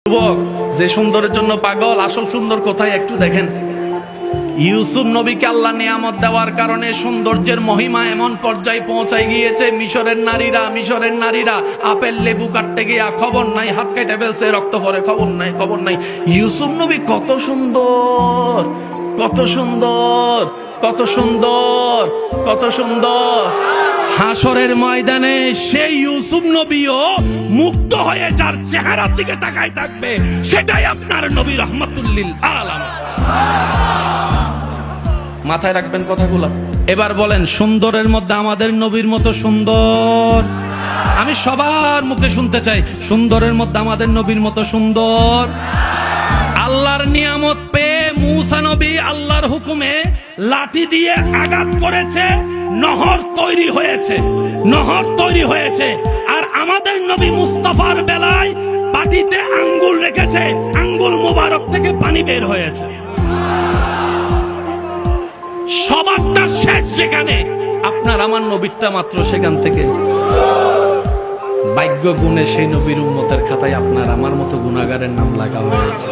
যুবক যে সুন্দরের জন্য পাগল, আসল সুন্দর কোথায় একটু দেখেন। ইউসুফ নবীকে আল্লাহ নিয়ামত দেওয়ার কারণে সৌন্দর্যের মহিমা এমন পর্যায়ে পৌঁছায় গিয়েছে, মিশরের নারীরা আপেল লেবু কাটতে গিয়া খবর নাই, হাত কেটে ফেলছে, রক্ত পরে খবর নাই। ইউসুফ নবী কত সুন্দর, কত সুন্দর, কত সুন্দর, কত সুন্দর। হাসরের ময়দানে সেই ইউসুফ নবীও মুক্ত হয়ে যার চেহারার দিকে তাকায় থাকবে, সেটাই আপনার নবী রহমাতুল্লিল আলামিন। মাথায় রাখবেন কথাগুলো। এবার বলেন, সুন্দরের মধ্যে আমাদের নবীর মতো সুন্দর? আমি সবার মুখে শুনতে চাই, সুন্দরের মধ্যে আমাদের নবীর মতো সুন্দর? আল্লাহর নিয়ামত পেয়ে মূসা নবী আল্লাহর হুকুমে লাঠি দিয়ে আঘাত করেছে, নহর তৈরি হয়েছে। আর আমাদের নবী মুস্তাফার বেলায় পাটিতে আঙ্গুল রেখেছে, আঙ্গুল মোবারক থেকে পানি বের হয়েছে। সবারটা শেষ যেখানে, আপনার আমার নবীরটা মাত্র সেখান থেকে। ভাগ্য গুণে সেই নবীর উম্মতের খাতায় আপনার আমার মতো গুনাহগারের নাম লাগা হয়েছে।